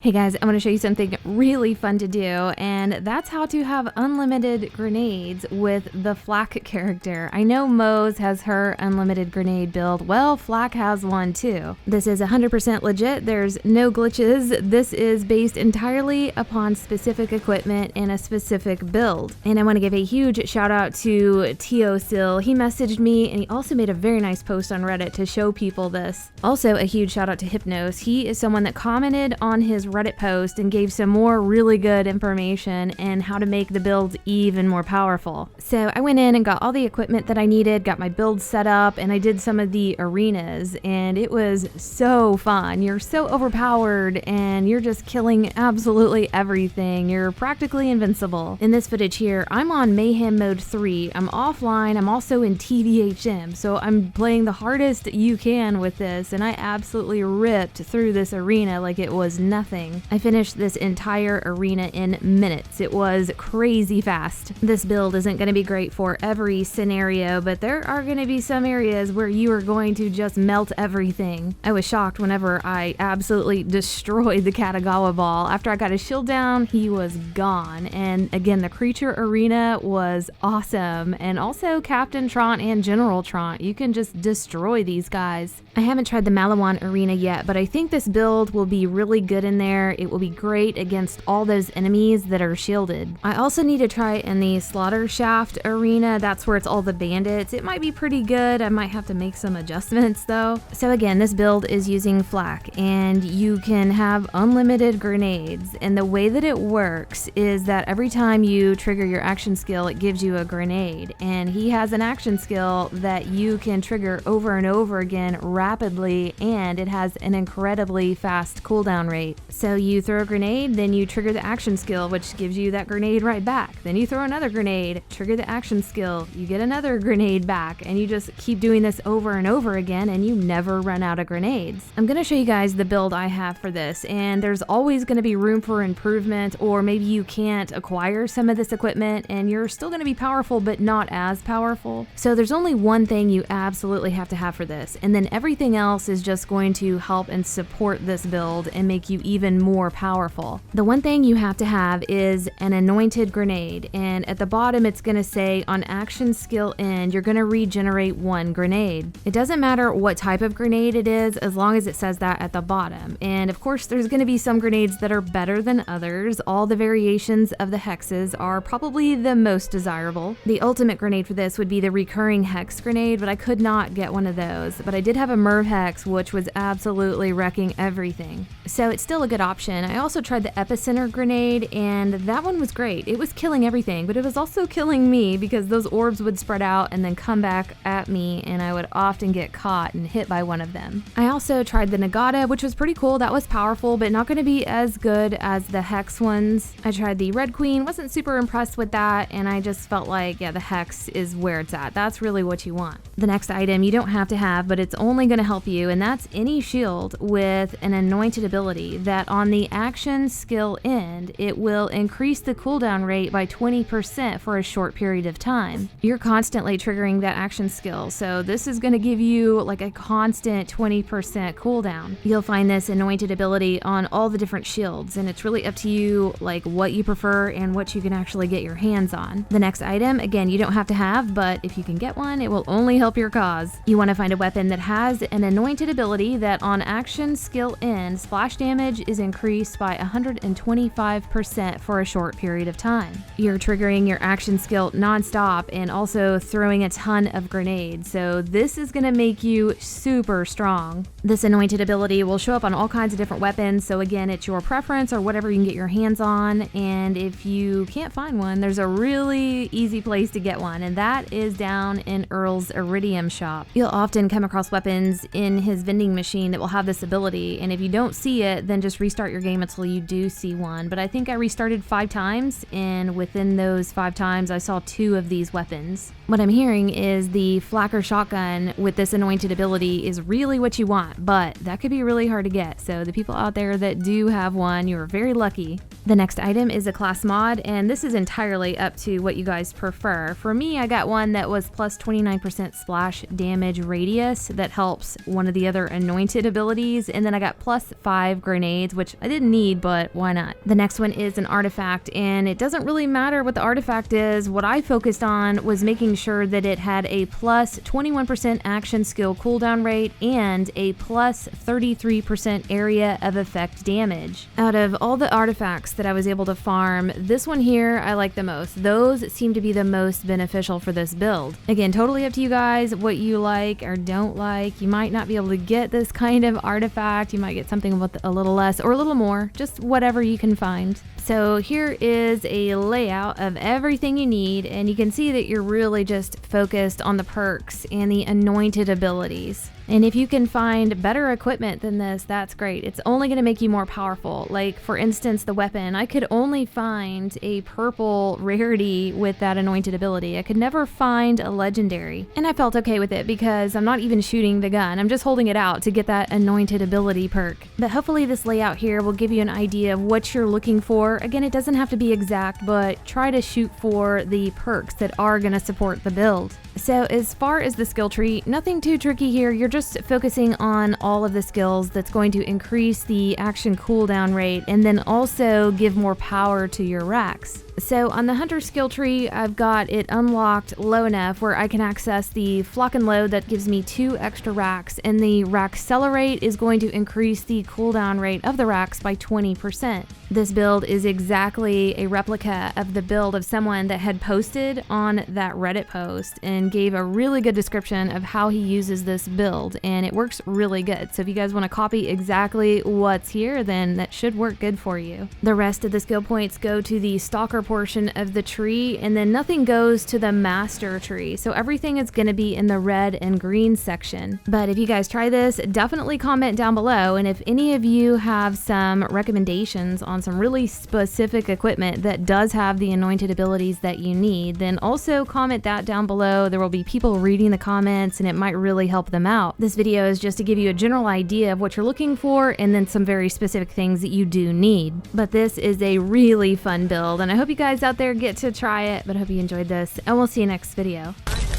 Hey guys, I'm going to show you something really fun to do, and that's how to have unlimited grenades with the FLAK character. I know Moze has her unlimited grenade build. Well, FLAK has one too. This is 100% legit. There's no glitches. This is based entirely upon specific equipment and a specific build. And I want to give a huge shout out to Teosil. He messaged me and he also made a very nice post on Reddit to show people this. Also, a huge shout out to Hypnos. He is someone that commented on his Reddit post and gave some more really good information and how to make the builds even more powerful. So I went in and got all the equipment that I needed, got my build set up, and I did some of the arenas, and it was so fun. You're so overpowered and you're just killing absolutely everything. You're practically invincible. In this footage here, I'm on Mayhem Mode 3. I'm offline. I'm also in TVHM, so I'm playing the hardest you can with this, and I absolutely ripped through this arena like it was nothing. I finished this entire arena in minutes. It was crazy fast. This build isn't going to be great for every scenario, but there are going to be some areas where you are going to just melt everything. I was shocked whenever I absolutely destroyed the Katagawa ball. After I got his shield down, he was gone. And again, the creature arena was awesome. And also Captain Trant and General Trant. You can just destroy these guys. I haven't tried the Malawan arena yet, but I think this build will be really good in there. It will be great against all those enemies that are shielded. I also need to try in the Slaughter Shaft arena. That's where it's all the bandits. It might be pretty good. I might have to make some adjustments though. So again, this build is using FLAK, and you can have unlimited grenades. And the way that it works is that every time you trigger your action skill, it gives you a grenade. And he has an action skill that you can trigger over and over again rapidly, and it has an incredibly fast cooldown rate. So you throw a grenade, then you trigger the action skill, which gives you that grenade right back. Then you throw another grenade, trigger the action skill, you get another grenade back, and you just keep doing this over and over again, and you never run out of grenades. I'm going to show you guys the build I have for this, and there's always going to be room for improvement, or maybe you can't acquire some of this equipment and you're still going to be powerful but not as powerful. So there's only one thing you absolutely have to have for this, and then everything else is just going to help and support this build and make you even more powerful. The one thing you have to have is an anointed grenade, and at the bottom it's going to say on action skill end you're going to regenerate 1 grenade. It doesn't matter what type of grenade it is as long as it says that at the bottom. And of course there's going to be some grenades that are better than others. All the variations of the hexes are probably the most desirable. The ultimate grenade for this would be the recurring hex grenade, but I could not get one of those. But I did have a Merv hex, which was absolutely wrecking everything. So it's still a good option. I also tried the epicenter grenade, and that one was great. It was killing everything, but it was also killing me because those orbs would spread out and then come back at me, and I would often get caught and hit by one of them. I also tried the Nagata, which was pretty cool. That was powerful, but not going to be as good as the hex ones. I tried the Red Queen, wasn't super impressed with that, and I just felt like, yeah, the hex is where it's at. That's really what you want. The next item you don't have to have, but it's only going to help you, and that's any shield with an anointed ability that on the action skill end, it will increase the cooldown rate by 20% for a short period of time. You're constantly triggering that action skill, so this is going to give you like a constant 20% cooldown. You'll find this anointed ability on all the different shields, and it's really up to you like what you prefer and what you can actually get your hands on. The next item, again, you don't have to have, but if you can get one, it will only help your cause. You want to find a weapon that has an anointed ability that on action skill end, splash damage is increased by 125% for a short period of time. You're triggering your action skill non-stop and also throwing a ton of grenades, so this is going to make you super strong. This anointed ability will show up on all kinds of different weapons, so again, it's your preference or whatever you can get your hands on, and if you can't find one, there's a really easy place to get one, and that is down in Earl's ERIDIUM shop. You'll often come across weapons in his vending machine that will have this ability, and if you don't see it, then just restart your game until you do see one. But I think I restarted 5 times, and within those 5 times I saw 2 of these weapons. What I'm hearing is the Flacker shotgun with this anointed ability is really what you want, but that could be really hard to get. So the people out there that do have one, you're very lucky. The next item is a class mod, and this is entirely up to what you guys prefer. For me, I got one that was plus 29% splash damage radius that helps one of the other anointed abilities, and then I got plus 5 grenades, which I didn't need, but why not? The next one is an artifact, and it doesn't really matter what the artifact is. What I focused on was making sure that it had a plus 21% action skill cooldown rate and a plus 33% area of effect damage. Out of all the artifacts that I was able to farm, this one here I like the most. Those seem to be the most beneficial for this build. Again, totally up to you guys what you like or don't like. You might not be able to get this kind of artifact. You might get something with a little less or a little more, just whatever you can find. So here is a layout of everything you need, and you can see that you're really just focused on the perks and the anointed abilities. And if you can find better equipment than this, that's great. It's only going to make you more powerful. Like, for instance, the weapon. I could only find a purple rarity with that anointed ability. I could never find a legendary. And I felt okay with it because I'm not even shooting the gun. I'm just holding it out to get that anointed ability perk. But hopefully this layout here will give you an idea of what you're looking for. Again, it doesn't have to be exact, but try to shoot for the perks that are going to support the build. So as far as the skill tree, nothing too tricky here. You're just focusing on all of the skills that's going to increase the action cooldown rate and then also give more power to your racks. So on the hunter skill tree, I've got it unlocked low enough where I can access the flock and load that gives me 2 extra racks, and the rack accelerate is going to increase the cooldown rate of the racks by 20%. This build is exactly a replica of the build of someone that had posted on that Reddit post and gave a really good description of how he uses this build, and it works really good. So if you guys want to copy exactly what's here, then that should work good for you. The rest of the skill points go to the stalker portion of the tree, and then nothing goes to the master tree. So everything is going to be in the red and green section. But if you guys try this, definitely comment down below, and if any of you have some recommendations on some really specific equipment that does have the anointed abilities that you need, then also comment that down below. There will be people reading the comments, and it might really help them out. This video is just to give you a general idea of what you're looking for and then some very specific things that you do need. But this is a really fun build, and I hope you guys out there get to try it. But I hope you enjoyed this, and we'll see you next video.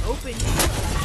Open.